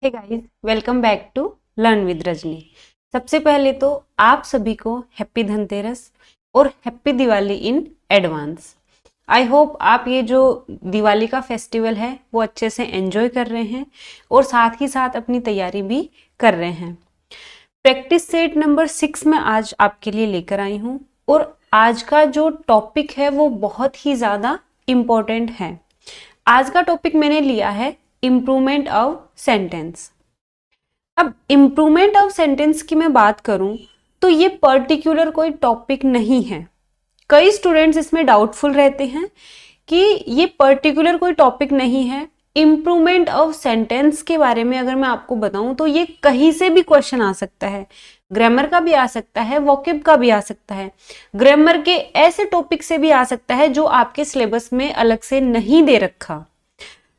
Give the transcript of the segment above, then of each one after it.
Hey guys, welcome back to learn with Rajni. सबसे पहले तो आप सभी को हैप्पी धनतेरस और happy Diwali in advance. I hope आप ये जो दिवाली का फेस्टिवल है वो अच्छे से एंजॉय कर रहे हैं और साथ ही साथ अपनी तैयारी भी कर रहे हैं। प्रैक्टिस सेट नंबर 6 में आज आपके लिए लेकर आई हूँ और आज का जो टॉपिक है वो बहुत ही ज़्यादा इम्पोर्टेंट है। आज का टॉपिक मैंने लिया है इम्प्रूवमेंट ऑफ सेंटेंस। अब इम्प्रूवमेंट ऑफ सेंटेंस की मैं बात करूं तो ये पर्टिकुलर कोई टॉपिक नहीं है। कई स्टूडेंट्स इसमें डाउटफुल रहते हैं कि ये पर्टिकुलर कोई टॉपिक नहीं है। इम्प्रूवमेंट ऑफ सेंटेंस के बारे में अगर मैं आपको बताऊं तो ये कहीं से भी क्वेश्चन आ सकता है। ग्रामर का भी आ सकता है, वोकैब का भी आ सकता है, ग्रामर के ऐसे टॉपिक से भी आ सकता है जो आपके सिलेबस में अलग से नहीं दे रखा।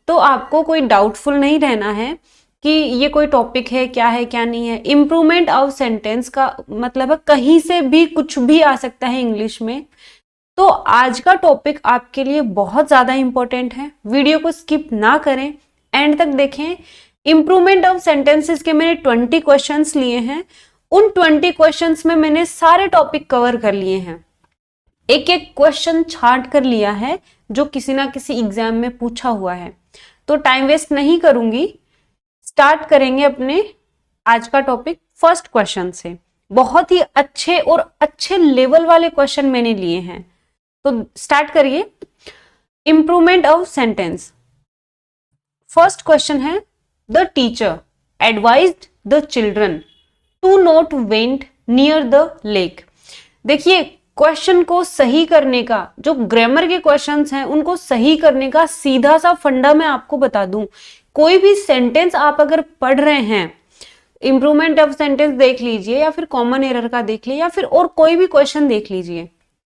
तो आपको कोई डाउटफुल नहीं रहना है कि ये कोई टॉपिक है क्या नहीं है। इम्प्रूवमेंट ऑफ सेंटेंस का मतलब है कहीं से भी कुछ भी आ सकता है इंग्लिश में। तो आज का टॉपिक आपके लिए बहुत ज्यादा इंपॉर्टेंट है। वीडियो को स्किप ना करें, एंड तक देखें। इम्प्रूवमेंट ऑफ सेंटेंसेस के मैंने 20 क्वेश्चंस लिए हैं। उन 20 क्वेश्चंस में मैंने सारे टॉपिक कवर कर लिए हैं। एक एक क्वेश्चन छांट कर लिया है जो किसी ना किसी एग्जाम में पूछा हुआ है। तो टाइम वेस्ट नहीं करूंगी, स्टार्ट करेंगे अपने आज का टॉपिक फर्स्ट क्वेश्चन से। बहुत ही अच्छे और अच्छे लेवल वाले क्वेश्चन मैंने लिए हैं, तो स्टार्ट करिए। Improvement of sentence. First question है, the teacher advised the children to not went near the lake. देखिए, क्वेश्चन को सही करने का, जो ग्रामर के क्वेश्चंस हैं उनको सही करने का सीधा सा फंडा मैं आपको बता दूं। कोई भी सेंटेंस आप अगर पढ़ रहे हैं, इंप्रूवमेंट ऑफ सेंटेंस देख लीजिए या फिर कॉमन एरर का देख लीजिए या फिर और कोई भी क्वेश्चन देख लीजिए।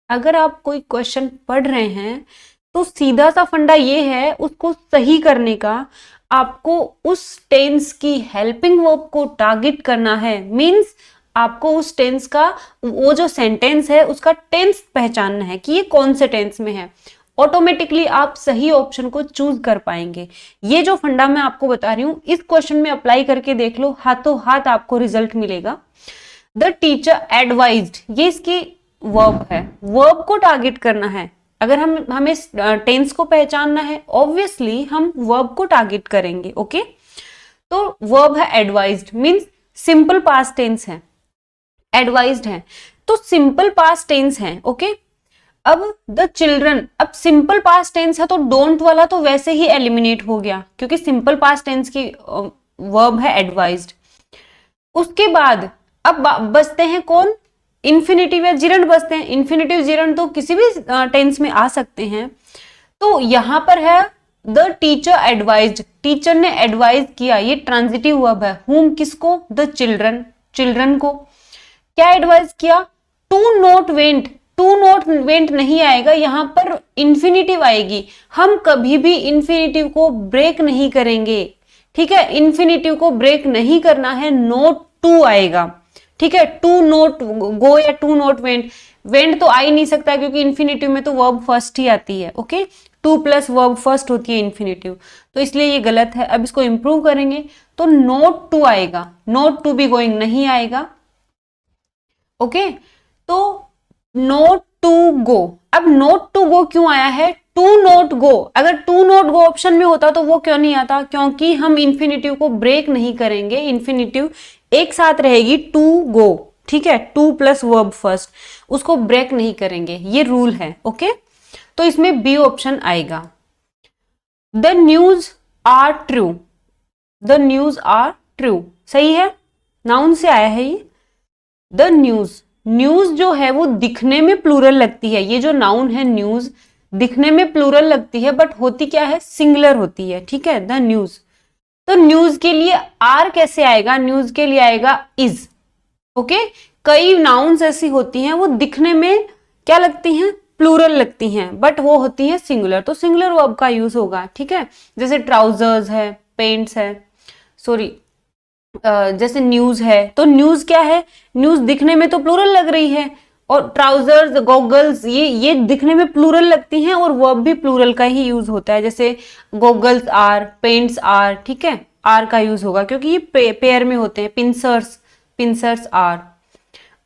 अगर आप कोई क्वेश्चन पढ़ रहे हैं तो सीधा सा फंडा ये है उसको सही करने का। आपको उस टेंस की हेल्पिंग वर्ब को टारगेट करना है। मीन्स आपको उस टेंस का, वो जो सेंटेंस है उसका टेंस पहचानना है कि ये कौन से टेंस में है। ऑटोमेटिकली आप सही ऑप्शन को चूज कर पाएंगे। ये जो फंडा मैं आपको बता रही हूं, इस क्वेश्चन में अप्लाई करके देख लो, हाथों हाथ आपको रिजल्ट मिलेगा। द टीचर एडवाइज्ड, ये इसकी वर्ब है, वर्ब को टारगेट करना है। अगर हमें टेंस को पहचानना है, ऑब्वियसली हम वर्ब को टारगेट करेंगे। ओके, तो वर्ब है advised, means simple past tense है। एडवाइज्ड है तो सिंपल पास्ट टेंस है। ओके, अब द चिल्ड्रन, अब सिंपल पास्ट टेंस है तो डोंट वाला तो वैसे ही एलिमिनेट हो गया क्योंकि सिंपल पास्ट टेंस की वर्ब है एडवाइज्ड। उसके बाद अब बचते हैं कौन, इंफिनिटिव या जिरंड बचते हैं। इंफिनिटिव जिरंड तो किसी भी टेंस में आ सकते हैं। तो यहां पर है द टीचर एडवाइज्ड, टीचर ने एडवाइज किया, ये ट्रांजिटिव वर्ब है। हुम, किसको, द चिल्ड्रन, चिल्ड्रन को। क्या एडवाइस किया, to not went, to not went नहीं आएगा, यहां पर इंफिनिटिव आएगी। हम कभी भी इंफिनिटिव को ब्रेक नहीं करेंगे, ठीक है। इंफिनिटिव को ब्रेक नहीं करना है, नोट टू आएगा, ठीक है। टू नॉट गो या टू नॉट वेंट, वेंट तो आ ही नहीं सकता क्योंकि इंफिनिटिव में तो वर्ब फर्स्ट ही आती है। Okay, to plus verb first होती है इंफिनिटिव, तो इसलिए ये गलत है। अब इसको इंप्रूव करेंगे तो नोट टू आएगा, नोट टू बी गोइंग नहीं आएगा। ओके, तो नोट टू गो। अब नोट टू गो क्यों आया है, टू नोट गो। अगर टू नोट गो ऑप्शन में होता तो वो क्यों नहीं आता, क्योंकि हम इंफिनिटिव को ब्रेक नहीं करेंगे। इंफिनिटिव एक साथ रहेगी टू गो, ठीक है, टू प्लस वर्ब फर्स्ट, उसको ब्रेक नहीं करेंगे, ये रूल है। ओके, तो इसमें बी ऑप्शन आएगा। The news are true, the news are true सही है, नाउन से आया है ये। द न्यूज, न्यूज जो है वो दिखने में प्लूरल लगती है। ये जो नाउन है न्यूज, दिखने में प्लूरल लगती है बट होती क्या है, सिंगुलर होती है, ठीक है, द न्यूज। तो न्यूज के लिए आर कैसे आएगा, न्यूज के लिए आएगा इज। ओके, कई नाउन्स ऐसी होती हैं वो दिखने में क्या लगती हैं, प्लूरल लगती हैं बट वो होती है सिंगुलर, तो सिंगुलर वर्ब का यूज होगा, ठीक है। जैसे ट्राउजर्स है, पेंट्स है, सॉरी जैसे न्यूज है, तो न्यूज क्या है, न्यूज दिखने में तो प्लूरल लग रही है, और ट्राउजर्स, गॉगल्स, ये दिखने में प्लूरल लगती हैं और वर्ब भी प्लूरल का ही यूज होता है। जैसे गॉगल्स आर, पेंट्स आर, ठीक है, आर का यूज होगा क्योंकि ये पेयर में होते हैं, पिंसर्स आर।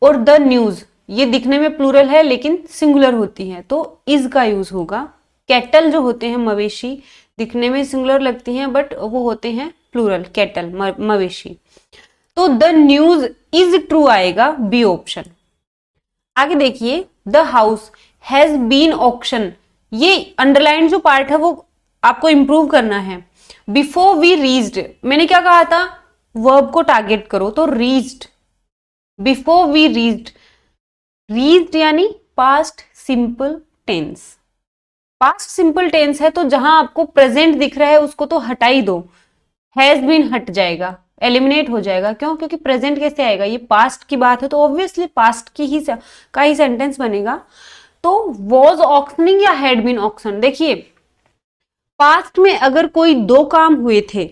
और द न्यूज, ये दिखने में प्लूरल है लेकिन सिंगुलर होती है, तो इज का यूज होगा। कैटल जो होते हैं मवेशी, दिखने में सिंगुलर लगती हैं बट वो होते हैं प्लूरल, कैटल मवेशी। तो द न्यूज इज ट्रू आएगा, बी ऑप्शन। आगे देखिए, the house has been auction, ये अंडरलाइन जो पार्ट है वो आपको इंप्रूव करना है। बिफोर वी रीच्ड, मैंने क्या कहा था, वर्ब को टारगेट करो, तो reached, before we reached, reached यानी past simple tense. Past simple tense है तो जहां आपको प्रेजेंट दिख रहा है उसको तो हटा ही दो, हैज बीन हट जाएगा, एलिमिनेट हो जाएगा। क्यों? क्योंकि प्रेजेंट कैसे आएगा, ये पास्ट की बात है तो ऑब्वियसली पास्ट की ही का ही सेंटेंस बनेगा। तो वॉज ऑक्शनिंग या हैड बीन ऑक्शन, देखिए पास्ट में अगर कोई दो काम हुए थे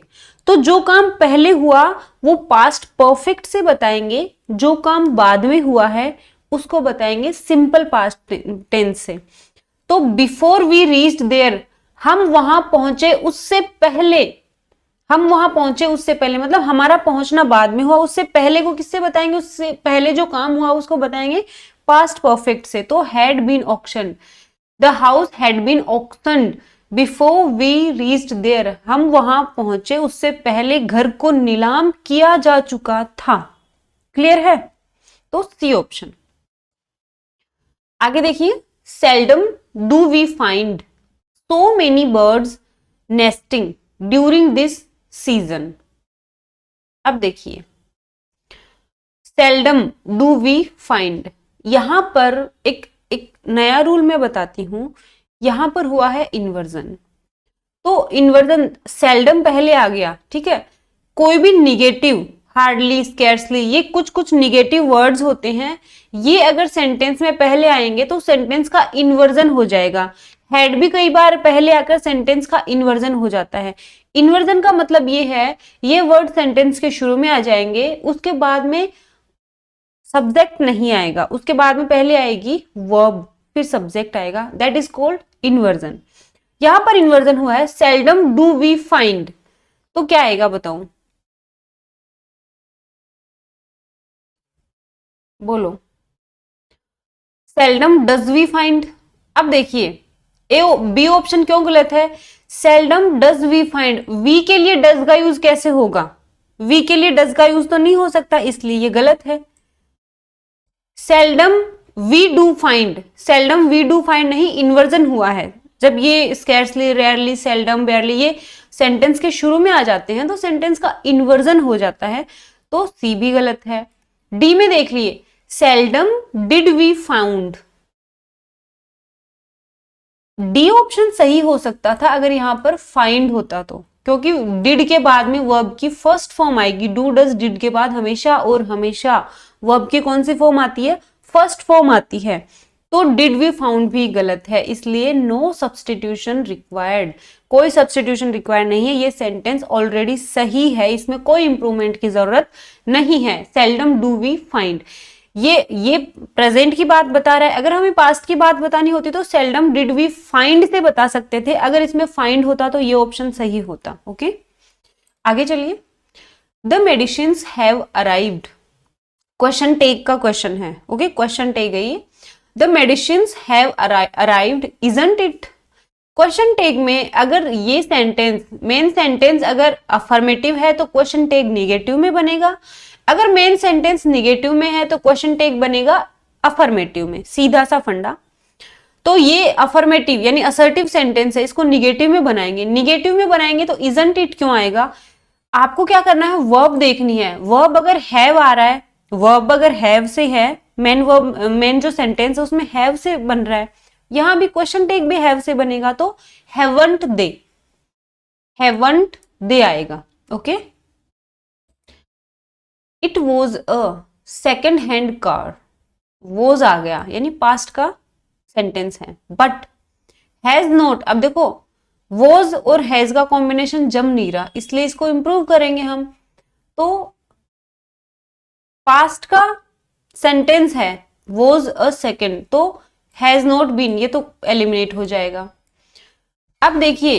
तो जो काम पहले हुआ वो पास्ट परफेक्ट से बताएंगे, जो काम बाद में हुआ है उसको बताएंगे सिंपल पास्ट टेंस से। तो बिफोर वी रीच्ड देयर, हम वहां पहुंचे उससे पहले, हम वहां पहुंचे उससे पहले मतलब हमारा पहुंचना बाद में हुआ, उससे पहले को किससे बताएंगे, उससे पहले जो काम हुआ उसको बताएंगे पास्ट परफेक्ट से। तो had been auction, the house had been auctioned before we reached there, हम वहां पहुंचे उससे पहले घर को नीलाम किया जा चुका था। क्लियर है? तो सी ऑप्शन। आगे देखिए, seldom do we find so many birds nesting during this season. अब देखिए, सेल्डम डू वी फाइंड, यहां पर एक नया रूल मैं बताती हूं, यहां पर हुआ है इन्वर्जन। तो इन्वर्जन, सेल्डम पहले आ गया, ठीक है, कोई भी निगेटिव, हार्डली, स्कैर्सली, ये कुछ कुछ निगेटिव वर्ड्स होते हैं, ये अगर सेंटेंस में पहले आएंगे तो सेंटेंस का इन्वर्जन हो जाएगा। हैड भी कई बार पहले आकर सेंटेंस का इन्वर्जन हो जाता है। इन्वर्जन का मतलब ये है, ये वर्ड सेंटेंस के शुरू में आ जाएंगे, उसके बाद में सब्जेक्ट नहीं आएगा, उसके बाद में पहले आएगी वर्ब, फिर सब्जेक्ट आएगा, दैट इज कॉल्ड इन्वर्जन। यहां पर इन्वर्जन हुआ है, सेल्डम डू वी फाइंड, तो क्या आएगा बताऊं, बोलो, सेल्डम डज वी फाइंड। अब देखिए, ए बी ऑप्शन क्यों गलत है, seldom does we find, we के लिए डज का यूज कैसे होगा, वी के लिए डज का यूज तो नहीं हो सकता, इसलिए ये गलत है। Seldom we do find, seldom we do find नहीं, इन्वर्जन हुआ है। जब ये स्कैर्सली, रेयरली, सेल्डम, बेयरली ये सेंटेंस के शुरू में आ जाते हैं तो सेंटेंस का इन्वर्जन हो जाता है, तो सी भी गलत है। डी में देख लिए, seldom did we found, D option सही हो सकता था अगर यहां पर फाइंड होता तो, क्योंकि डिड के बाद में वर्ब की फर्स्ट फॉर्म आएगी, डू डज डिड के बाद हमेशा और हमेशा वर्ब की कौन सी फॉर्म आती है, फर्स्ट फॉर्म आती है। तो डिड वी फाउंड भी गलत है, इसलिए नो सब्सटीट्यूशन रिक्वायर्ड, कोई सब्सटीट्यूशन रिक्वायर्ड नहीं है, ये सेंटेंस ऑलरेडी सही है, इसमें कोई इंप्रूवमेंट की जरूरत नहीं है। सेल्डम डू वी फाइंड, ये प्रेजेंट की बात बता रहा है, अगर हमें पास्ट की बात बतानी होती तो सेल्डम डिड वी फाइंड से बता सकते थे, अगर इसमें फाइंड होता तो ये ऑप्शन सही होता। ओके, आगे चलिए, the medicines have arrived, question tag का क्वेश्चन है। ओके, क्वेश्चन टेक गई, the medicines have arrived isn't it. Question tag में अगर ये सेंटेंस, मेन सेंटेंस अगर अफर्मेटिव है तो क्वेश्चन टेक निगेटिव में बनेगा, अगर मेन सेंटेंस निगेटिव में है तो क्वेश्चन टेक बनेगा अफर्मेटिव में, सीधा सा फंडा। तो ये अफर्मेटिव यानी असर्टिव सेंटेंस है, इसको निगेटिव में बनाएंगे, निगेटिव में बनाएंगे तो इजंट इट क्यों आएगा, आपको क्या करना है, वर्ब देखनी है। वर्ब अगर हैव आ रहा है, वर्ब अगर हैव से है, मेन वर्ब, मेन जो सेंटेंस है उसमें हैव से बन रहा है, यहां भी क्वेश्चन टेक भी हैव से बनेगा, तो हैवंट दे, हैवंट दे आएगा। Okay, it was a second hand car, was आ गया यानी पास्ट का सेंटेंस है, बट हैज नॉट, अब देखो वॉज और हैज का कॉम्बिनेशन जम नहीं रहा, इसलिए इसको इंप्रूव करेंगे हम। तो पास्ट का सेंटेंस है वॉज अ सेकेंड, तो हैज नॉट बीन ये तो एलिमिनेट हो जाएगा। अब देखिए,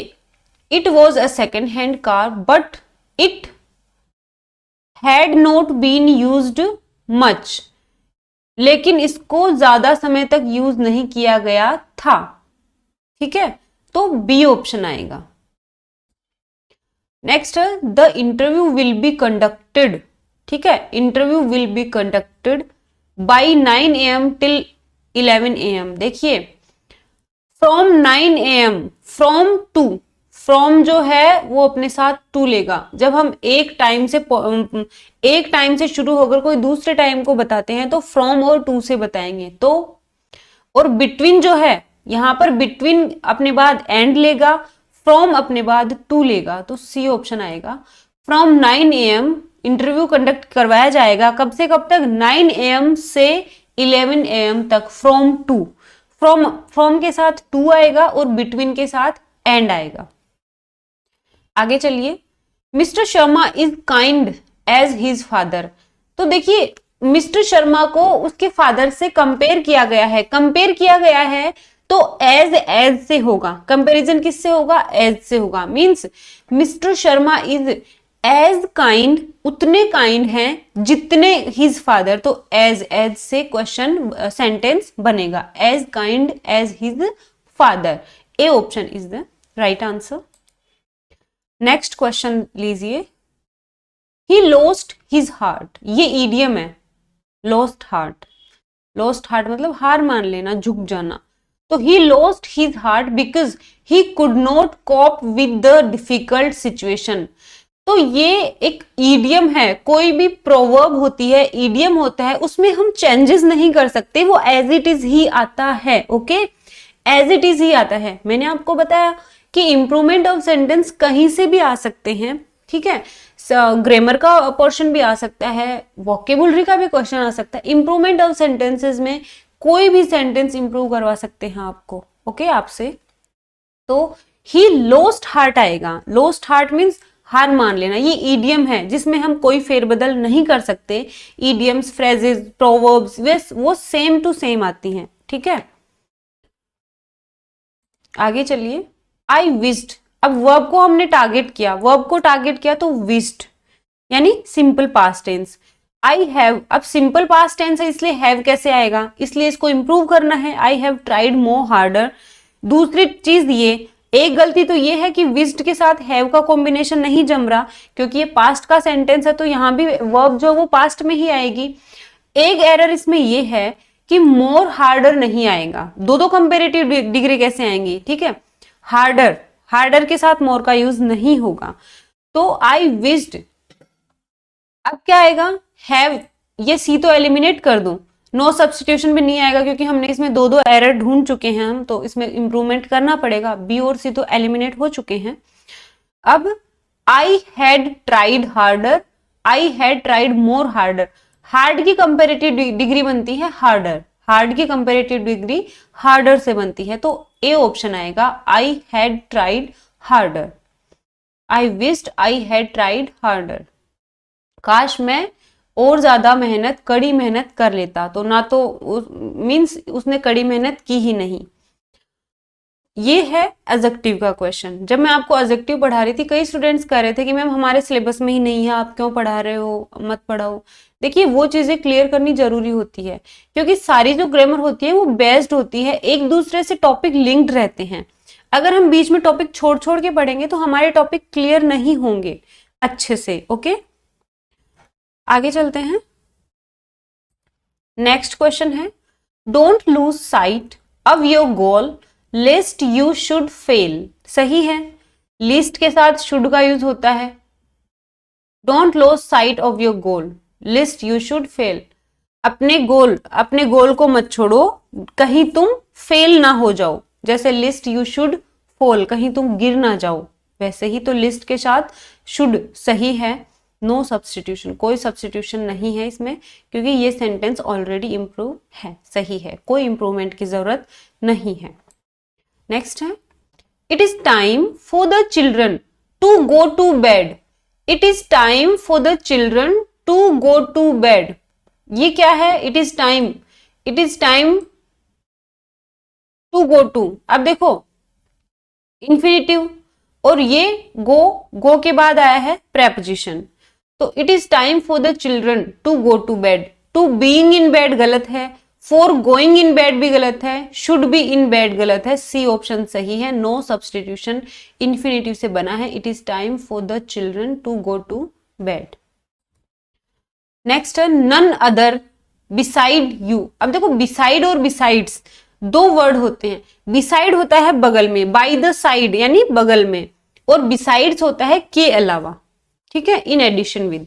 it was a second hand car but it had not been used much, लेकिन इसको ज्यादा समय तक यूज नहीं किया गया था। ठीक है, तो बी ऑप्शन आएगा। नेक्स्ट है the interview will be conducted. ठीक है, interview will be conducted by 9 AM till 11 AM। देखिए from 9 AM, from to, from जो है वो अपने साथ टू लेगा। जब हम एक टाइम से शुरू होकर कोई दूसरे टाइम को बताते हैं तो फ्रॉम और टू से बताएंगे। तो और बिटवीन जो है यहां पर बिटवीन अपने बाद एंड लेगा, फ्रॉम अपने बाद टू लेगा, तो सी ऑप्शन आएगा। फ्रॉम 9 AM इंटरव्यू कंडक्ट करवाया जाएगा, कब से कब तक? 9 AM से 11 AM तक। फ्रॉम टू, फ्रॉम के साथ टू आएगा और बिटवीन के साथ एंड आएगा। आगे चलिए, mister Sharma is kind as his father. तो देखिए मिस्टर शर्मा को उसके फादर से कंपेयर किया गया है, कंपेयर किया गया है तो एज से होगा। कंपैरिजन किससे होगा? एज से होगा। Means mister Sharma is as kind, उतने काइंड हैं जितने हिज फादर, तो एज से क्वेश्चन सेंटेंस बनेगा, as kind as his father. A option is the right answer. Next question लीजिए, ही लॉस्ट हिज हार्ट। ये ईडियम है, लॉस्ट हार्ट। लॉस्ट हार्ट मतलब हार मान लेना, झुक जाना। तो he lost his heart because he could not cope with the difficult situation. तो ये एक ईडियम है, कोई भी प्रोवर्ब होती है, ईडियम होता है, उसमें हम चेंजेस नहीं कर सकते, वो एज इट इज ही आता है। ओके, एज इट इज ही आता है। मैंने आपको बताया कि इंप्रूवमेंट ऑफ सेंटेंस कहीं से भी आ सकते हैं। ठीक है, ग्रामर का पोर्शन भी आ सकता है, वोकेबुलरी का भी क्वेश्चन आ सकता है। इंप्रूवमेंट ऑफ सेंटेंसेस में कोई भी सेंटेंस इंप्रूव करवा सकते हैं आपको। ओके, आपसे। तो ही लोस्ट हार्ट आएगा। लोस्ट हार्ट मीन्स हार मान लेना। ये ईडियम है जिसमें हम कोई फेरबदल नहीं कर सकते। ईडियम्स, फ्रेजेस, प्रोवर्ब्स वो सेम टू सेम आती हैं। ठीक है, आगे चलिए। आई विस्ड, अब वर्ब को हमने टारगेट किया, वर्ब को टारगेट किया तो विस्ड यानी simple past tense. I have, अब सिंपल पास्ट टेंस है इसलिए हैव कैसे आएगा? इसलिए इसको इंप्रूव करना है। I have tried more harder. दूसरी चीज ये, एक गलती तो ये है कि विस्ड के साथ हैव का कॉम्बिनेशन नहीं जम रहा, क्योंकि ये पास्ट का सेंटेंस है तो यहां भी वर्ब जो वो पास्ट में ही आएगी। एक एरर इसमें ये है कि मोर हार्डर नहीं आएगा। दो कंपेरेटिव डिग्री कैसे आएंगी? ठीक है, हार्डर, हार्डर के साथ मोर का यूज नहीं होगा। तो आई विस्ड, अब क्या आएगा? हैव। ये सी तो एलिमिनेट कर दूं, नो सब्स्टिट्यूशन भी नहीं आएगा क्योंकि हमने इसमें दो एरर ढूंढ चुके हैं हम, तो इसमें इंप्रूवमेंट करना पड़ेगा। बी और सी तो एलिमिनेट हो चुके हैं। अब I had tried harder, I had tried more harder. Hard की कंपेरेटिव डिग्री बनती है हार्डर, हार्ड की कंपेरेटिव डिग्री हार्डर से बनती है। तो ए ऑप्शन आएगा, I had tried harder. I wished I had tried harder. काश मैं और ज्यादा मेहनत, कड़ी मेहनत कर लेता। तो ना तो मींस उसने कड़ी मेहनत की ही नहीं। ये है एडजेक्टिव का क्वेश्चन। जब मैं आपको एडजेक्टिव पढ़ा रही थी, कई स्टूडेंट्स कह रहे थे कि मैम हमारे सिलेबस में ही नहीं है, आप क्यों पढ़ा रहे हो, मत पढ़ाओ। देखिए वो चीजें क्लियर करनी जरूरी होती है, क्योंकि सारी जो ग्रामर होती है वो बेस्ड होती है, एक दूसरे से टॉपिक लिंक्ड रहते हैं। अगर हम बीच में टॉपिक छोड़ छोड़ के पढ़ेंगे तो हमारे टॉपिक क्लियर नहीं होंगे अच्छे से। ओके, आगे चलते हैं। नेक्स्ट क्वेश्चन है, don't lose sight of your goal list you should fail. सही है, लिस्ट के साथ शुड का यूज होता है। Don't lose sight of your goal list you should fail. अपने गोल को मत छोड़ो, कहीं तुम फेल ना हो जाओ। जैसे लिस्ट यू शुड फॉल, कहीं तुम गिर ना जाओ, वैसे ही तो लिस्ट के साथ शुड सही है। नो सब्स्टिट्यूशन, कोई सब्स्टिट्यूशन नहीं है इसमें, क्योंकि ये सेंटेंस ऑलरेडी इंप्रूव है, सही है, कोई इंप्रूवमेंट की जरूरत नहीं है। नेक्स्ट है, it is time for the children to go to bed. It is time for the children to go to bed. ये क्या है? It is time to go to. अब देखो, इंफिनिटिव और ये गो के बाद आया है प्रेपोजिशन। तो it is time for the children to go to bed. To being in bed गलत है, फॉर गोइंग इन बेड भी गलत है, शुड बी इन बेड गलत है, सी ऑप्शन सही है। नो सब्सटीट्यूशन इंफिनिटिव से बना है। It is time for the children to go to bed. Next है नन अदर बिसाइड यू। अब देखो बिसाइड और बिसाइड्स दो वर्ड होते हैं। बिसाइड होता है बगल में, बाय द साइड यानी बगल में, और बिसाइड्स होता है के अलावा, ठीक है, इन एडिशन विद।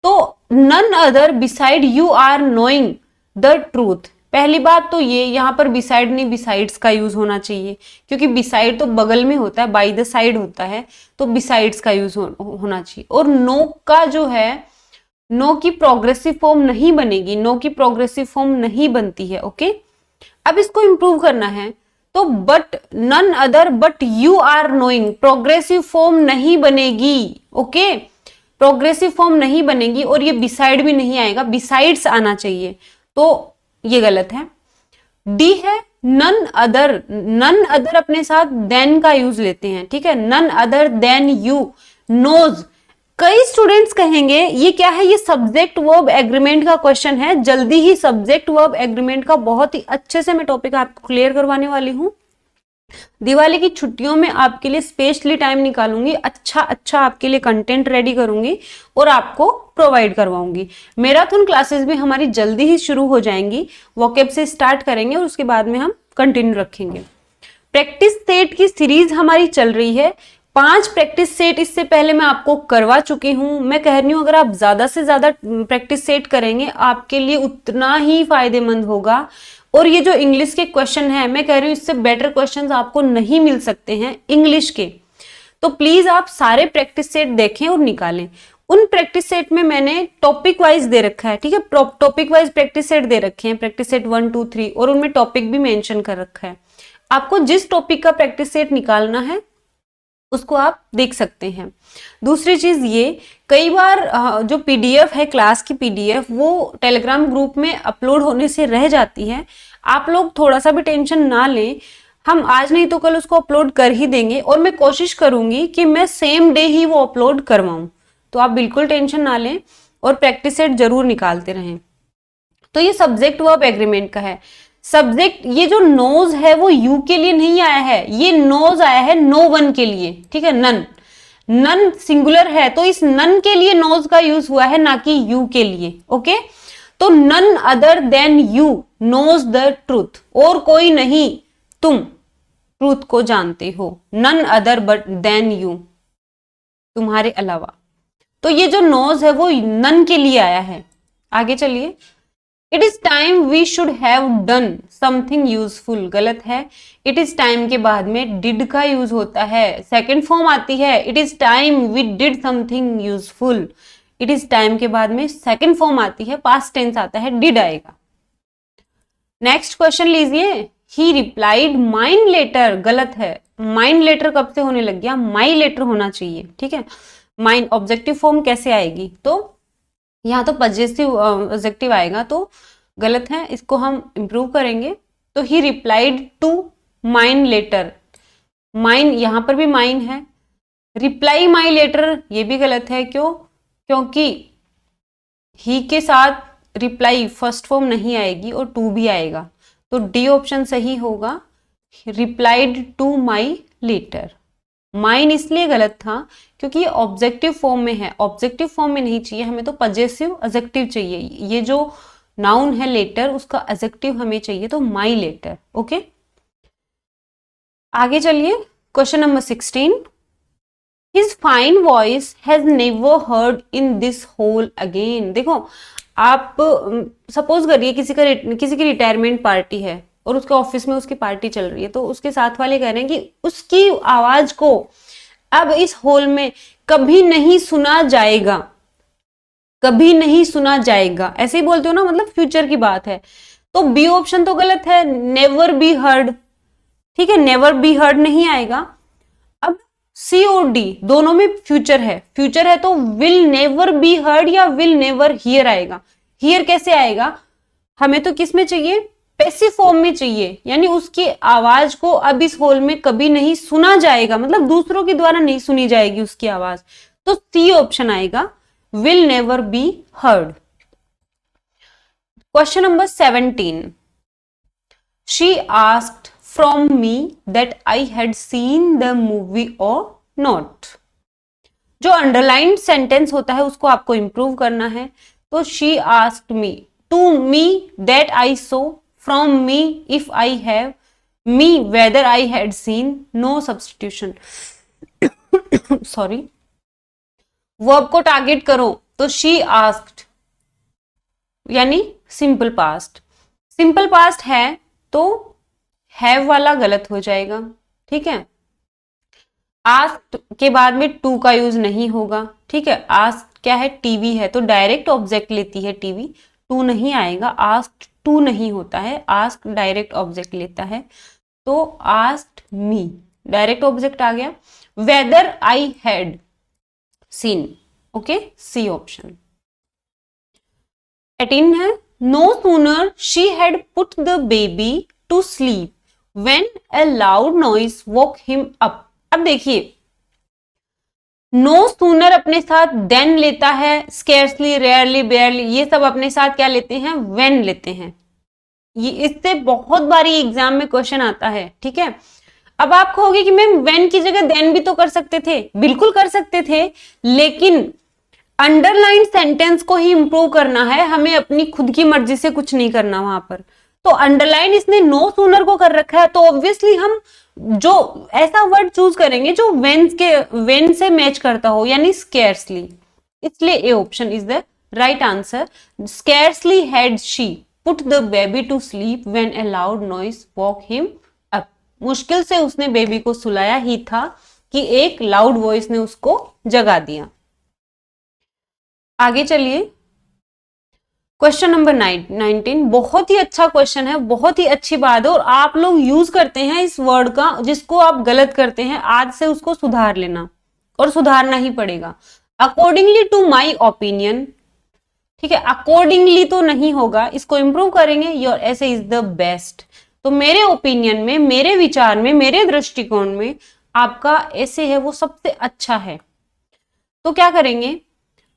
तो none other beside you are knowing the truth. पहली बात तो ये यहाँ पर बिसाइड नहीं बिसाइड्स का यूज होना चाहिए, क्योंकि बिसाइड तो बगल में होता है, बाय द साइड होता है, तो बिसाइड्स का यूज होना चाहिए। और नो का जो है, नो की प्रोग्रेसिव फॉर्म नहीं बनेगी, नो की प्रोग्रेसिव फॉर्म नहीं बनती है। ओके, अब इसको इंप्रूव करना है तो but none other but you are knowing, progressive form नहीं बनेगी। ओके, प्रोग्रेसिव फॉर्म नहीं बनेगी, और ये बिसाइड भी नहीं आएगा, बिसाइड्स आना चाहिए, तो ये गलत है। डी है नन अदर। नन अदर अपने साथ देन का यूज लेते हैं, ठीक है, none other than you knows. कई स्टूडेंट्स कहेंगे ये क्या है, ये सब्जेक्ट वर्ब एग्रीमेंट का क्वेश्चन है। जल्दी ही सब्जेक्ट वर्ब एग्रीमेंट का बहुत ही अच्छे से मैं टॉपिक आपको क्लियर करवाने वाली हूँ। दिवाली की छुट्टियों में आपके लिए स्पेशली टाइम निकालूंगी, अच्छा आपके लिए कंटेंट रेडी करूंगी और आपको प्रोवाइड करवाऊंगी। मैराथन क्लासेस भी हमारी जल्दी ही शुरू हो जाएंगी, वोकैब से स्टार्ट करेंगे और उसके बाद में हम कंटिन्यू रखेंगे। प्रैक्टिस सेट की सीरीज हमारी चल रही है, 5 प्रैक्टिस सेट इससे पहले मैं आपको करवा चुकी हूं। मैं कह रही हूं अगर आप ज्यादा से ज्यादा प्रैक्टिस सेट करेंगे आपके लिए उतना ही फायदेमंद होगा। और ये जो इंग्लिश के क्वेश्चन है, मैं कह रही हूं इससे बेटर क्वेश्चंस आपको नहीं मिल सकते हैं इंग्लिश के। तो प्लीज आप सारे प्रैक्टिस सेट देखें और निकालें। उन प्रैक्टिस सेट में मैंने टॉपिक वाइज दे रखा है, ठीक है, टॉपिक वाइज प्रैक्टिस सेट दे रखे हैं, प्रैक्टिस सेट 1 2 3, और उनमें टॉपिक भी मेंशन कर रखा है। आपको जिस टॉपिक का प्रैक्टिस सेट निकालना है उसको आप देख सकते हैं। दूसरी चीज ये, कई बार जो पीडीएफ है, क्लास की पीडीएफ, वो टेलीग्राम ग्रुप में अपलोड होने से रह जाती है। आप लोग थोड़ा सा भी टेंशन ना लें, हम आज नहीं तो कल उसको अपलोड कर ही देंगे, और मैं कोशिश करूंगी कि मैं सेम डे ही वो अपलोड करवाऊं। तो आप बिल्कुल टेंशन ना लें और प्रैक्टिस सेट जरूर निकालते रहें। तो ये सब्जेक्ट वर्ब एग्रीमेंट का है। सब्जेक्ट, ये जो नोज है वो यू के लिए नहीं आया है, ये नोज आया है नो वन के लिए, ठीक है, नन। नन सिंगुलर है तो इस नन के लिए नोज का यूज हुआ है, ना कि यू के लिए। ओके, तो none other than you knows the truth, और कोई नहीं तुम ट्रूथ को जानते हो। None other but then you, तुम्हारे अलावा। तो ये जो नोज है वो नन के लिए आया है। आगे चलिए, it is time we should have done something useful, गलत है। इट इज टाइम के बाद में डिड का यूज होता है, सेकेंड फॉर्म आती है। It is time we did something useful, it is time के बाद में सेकेंड फॉर्म आती है, पास्ट टेंस आता है, डिड आएगा। नेक्स्ट क्वेश्चन लीजिए, ही रिप्लाइड माइन लेटर, गलत है। माइन लेटर कब से होने लग गया, माई लेटर होना चाहिए, ठीक है। माइन ऑब्जेक्टिव फॉर्म कैसे आएगी, तो यहाँ तो पजेसिव ऑब्जेक्टिव आएगा, तो गलत है, इसको हम इंप्रूव करेंगे। तो he replied to mine letter, mine यहाँ पर भी माइन है। रिप्लाई माई लेटर ये भी गलत है, क्यों, क्योंकि ही के साथ रिप्लाई फर्स्ट फॉर्म नहीं आएगी और टू भी आएगा, तो डी ऑप्शन सही होगा, replied to my letter. Mine इसलिए गलत था क्योंकि ये ऑब्जेक्टिव फॉर्म में है, ऑब्जेक्टिव फॉर्म में नहीं चाहिए हमें, तो पजेसिव एडजेक्टिव चाहिए। ये जो नाउन है लेटर, उसका एडजेक्टिव हमें चाहिए, तो माई लेटर। ओके, आगे चलिए, question number 16, his fine voice has never heard in this hall again. देखो, आप सपोज करिए किसी की रिटायरमेंट पार्टी है और उसके ऑफिस में उसकी पार्टी चल रही है, तो उसके साथ वाले कह रहे हैं कि उसकी आवाज को अब इस हॉल में कभी नहीं सुना जाएगा, कभी नहीं सुना जाएगा, ऐसे ही बोलते हो ना, मतलब फ्यूचर की बात है। तो बी ऑप्शन तो गलत है, नेवर बी हर्ड, ठीक है, नेवर बी हर्ड नहीं आएगा। अब सी और डी दोनों में फ्यूचर है तो विल नेवर बी हर्ड या विल नेवर हियर आएगा। हियर कैसे आएगा, हमें तो किस में चाहिए, पैसिव फॉर्म में चाहिए, यानी उसकी आवाज को अब इस हॉल में कभी नहीं सुना जाएगा, मतलब दूसरों के द्वारा नहीं सुनी जाएगी उसकी आवाज, तो सी ऑप्शन आएगा, will never be heard. Question number 17, she asked from me that I had seen the movie और नॉट। जो अंडरलाइन सेंटेंस होता है उसको आपको इंप्रूव करना है, तो she asked me, to me that I saw, from me if I have, me whether I had seen, no substitution. Sorry, verb को टारगेट करो, तो शी आस्क्ड यानी सिंपल पास्ट, सिंपल पास्ट है तो हैव वाला गलत हो जाएगा, ठीक है। आस्क्ड के बाद में टू का यूज नहीं होगा, ठीक है। आस्क्ड क्या है, टीवी है, तो डायरेक्ट ऑब्जेक्ट लेती है टीवी, टू नहीं आएगा। आस्क्ड टू नहीं होता है, आस्क्ड डायरेक्ट ऑब्जेक्ट लेता है, तो आस्क्ड मी डायरेक्ट ऑब्जेक्ट आ गया। Whether I had seen, okay, C option. 18 है, no sooner she had put the baby to sleep when a loud noise woke him up. अब देखिए, नो सूनर अपने साथ देन लेता है, स्केर्सली, रेयरली, बेयरली, ये सब अपने साथ क्या लेते हैं, व्हेन लेते हैं। ये इससे बहुत बारी एग्जाम में क्वेश्चन आता है, ठीक है। अब आप कहोगे कि मैम व्हेन की जगह देन भी तो कर सकते थे, बिल्कुल कर सकते थे, लेकिन अंडरलाइन सेंटेंस को ही इंप्रूव करना है, हमें अपनी खुद की मर्जी से कुछ नहीं करना वहां पर। तो अंडरलाइन इसने नो सूनर को कर रखा है, तो ऑब्वियसली हम जो ऐसा वर्ड चूज करेंगे जो वेन से मैच करता हो, यानी स्केर्सली, इसलिए A option is the right answer. Scarcely had she put the baby to sleep when a loud noise woke him up. मुश्किल से उसने बेबी को सुलाया ही था कि एक लाउड वॉइस ने उसको जगा दिया। आगे चलिए, क्वेश्चन नंबर 19, बहुत ही अच्छा क्वेश्चन है, बहुत ही अच्छी बात है, और आप लोग यूज करते हैं इस वर्ड का, जिसको आप गलत करते हैं आज से उसको सुधार लेना, और सुधारना ही पड़ेगा। अकॉर्डिंगली टू माई ओपिनियन, ठीक है, अकॉर्डिंगली तो नहीं होगा, इसको इंप्रूव करेंगे, योर ऐसे इज द बेस्ट। तो मेरे ओपिनियन में, मेरे विचार में, मेरे दृष्टिकोण में आपका ऐसे है वो सबसे अच्छा है। तो क्या करेंगे,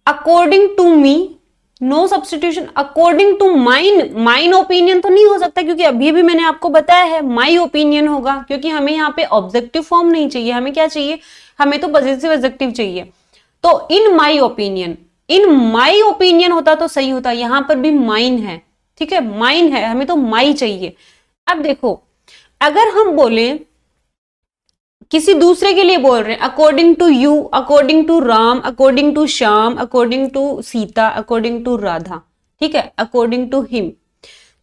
according to me, no substitution, according to mine opinion तो नहीं हो सकता, क्योंकि अभी भी मैंने आपको बताया है माई ओपिनियन होगा, क्योंकि हमें यहाँ पे ऑब्जेक्टिव फॉर्म नहीं चाहिए, हमें क्या चाहिए, हमें तो पॉजिटिव एडजेक्टिव चाहिए। तो इन माई ओपिनियन होता तो सही होता, यहां पर भी माइन है, ठीक है, माइन है, हमें तो माई चाहिए। अब देखो, अगर हम बोले किसी दूसरे के लिए बोल रहे हैं, according to you, according to Ram, according to Shyam, according to Sita, according to Radha, ठीक है, अकॉर्डिंग टू हिम,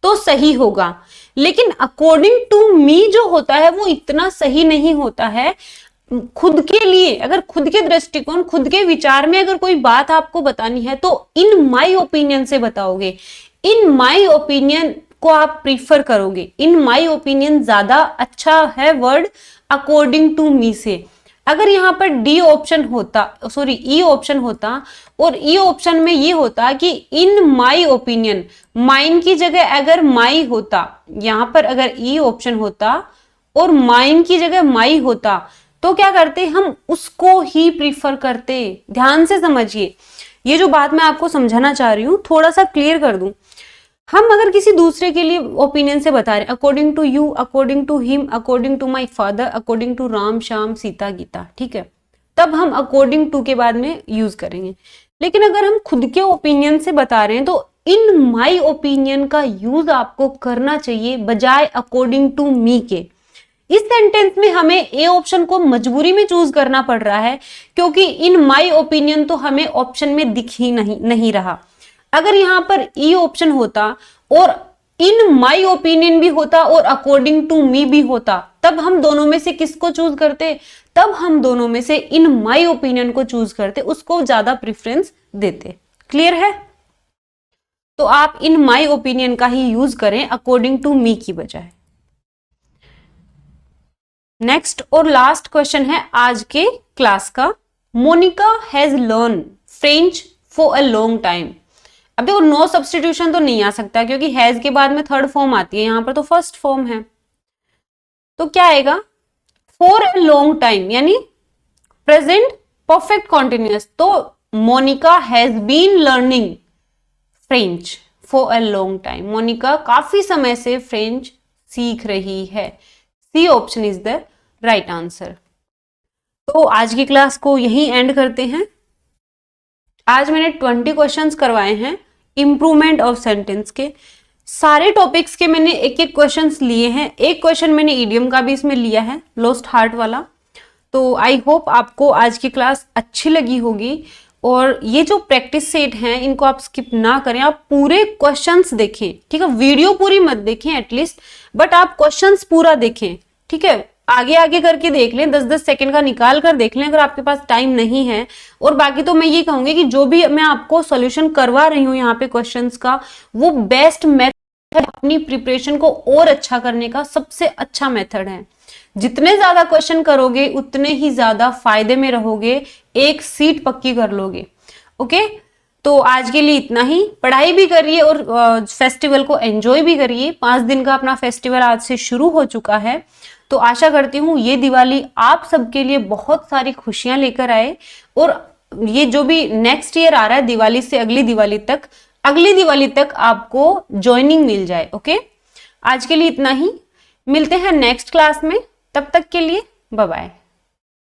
तो सही होगा। लेकिन अकॉर्डिंग टू मी जो होता है वो इतना सही नहीं होता है। खुद के लिए, अगर खुद के दृष्टिकोण, खुद के विचार में अगर कोई बात आपको बतानी है तो इन माई ओपिनियन से बताओगे, इन माई ओपिनियन को आप प्रीफर करोगे, इन माई ओपिनियन ज्यादा अच्छा है वर्ड अकॉर्डिंग टू मी से। अगर यहाँ पर डी ऑप्शन होता, सॉरी ई ऑप्शन होता, और ई ऑप्शन में ये होता कि इन माई ओपिनियन, माइन की जगह अगर माई होता, यहां पर अगर ई ऑप्शन होता और माइन की जगह माई होता, तो क्या करते, हम उसको ही प्रीफर करते। ध्यान से समझिए, ये जो बात मैं आपको समझाना चाह रही हूं थोड़ा सा क्लियर कर दूं। हम अगर किसी दूसरे के लिए ओपिनियन से बता रहे, according to you, according to him, according to my father, according to Ram, Shyam, Sita, Gita, ठीक है, तब हम अकॉर्डिंग टू के बाद में यूज करेंगे। लेकिन अगर हम खुद के ओपिनियन से बता रहे हैं तो इन माई ओपिनियन का यूज आपको करना चाहिए बजाय अकॉर्डिंग टू मी के। इस सेंटेंस में हमें ए ऑप्शन को मजबूरी में चूज करना पड़ रहा है, क्योंकि इन माई ओपिनियन तो हमें ऑप्शन में दिख ही नहीं रहा। अगर यहां पर ई ऑप्शन होता और इन माई ओपिनियन भी होता और अकॉर्डिंग टू मी भी होता, तब हम दोनों में से किसको चूज करते, तब हम दोनों में से इन माई ओपिनियन को चूज करते, उसको ज्यादा प्रेफरेंस देते। क्लियर है? तो आप इन माई ओपिनियन का ही यूज करें अकॉर्डिंग टू मी की बजाय। नेक्स्ट और लास्ट क्वेश्चन है आज के क्लास का। Monica has learn French for a long time अब देखो नो सब्सटीट्यूशन तो नहीं आ सकता क्योंकि हैज के बाद में थर्ड फॉर्म आती है, यहां पर तो फर्स्ट फॉर्म है। तो क्या आएगा, फॉर ए लॉन्ग टाइम यानी प्रेजेंट परफेक्ट कॉन्टिन्यूअस। तो Monica has been learning French for a long time. मोनिका काफी समय से फ्रेंच सीख रही है। C option is the right answer. तो आज की क्लास को यहीं एंड करते हैं। आज मैंने 20 क्वेश्चंस करवाए हैं इंप्रूवमेंट ऑफ सेंटेंस के। सारे टॉपिक्स के मैंने एक एक क्वेश्चंस लिए हैं। एक क्वेश्चन मैंने ईडियम का भी इसमें लिया है, लॉस्ट हार्ट वाला। तो आई होप आपको आज की क्लास अच्छी लगी होगी। और ये जो प्रैक्टिस सेट हैं इनको आप स्किप ना करें, आप पूरे क्वेश्चंस देखें, ठीक है। वीडियो पूरी मत देखें एटलीस्ट, बट आप क्वेश्चंस पूरा देखें, ठीक है। आगे आगे करके देख लें, 10-10 सेकंड का निकाल कर देख लें अगर आपके पास टाइम नहीं है। और बाकी तो मैं ये कहूंगी कि जो भी मैं आपको सॉल्यूशन करवा रही हूँ यहाँ पे क्वेश्चंस का, वो बेस्ट मेथड अपनी प्रिपरेशन को और अच्छा करने का सबसे अच्छा मेथड है। जितने ज्यादा क्वेश्चन करोगे उतने ही ज्यादा फायदे में रहोगे, एक सीट पक्की कर लोगे। ओके, तो आज के लिए इतना ही। पढ़ाई भी करिए और फेस्टिवल को एंजॉय भी करिए। 5 दिन का अपना फेस्टिवल आज से शुरू हो चुका है। तो आशा करती हूँ ये दिवाली आप सबके लिए बहुत सारी खुशियां लेकर आए। और ये जो भी नेक्स्ट ईयर आ रहा है, दिवाली से अगली दिवाली तक आपको ज्वाइनिंग मिल जाए। ओके, आज के लिए इतना ही। मिलते हैं नेक्स्ट क्लास में, तब तक के लिए बाय बाय।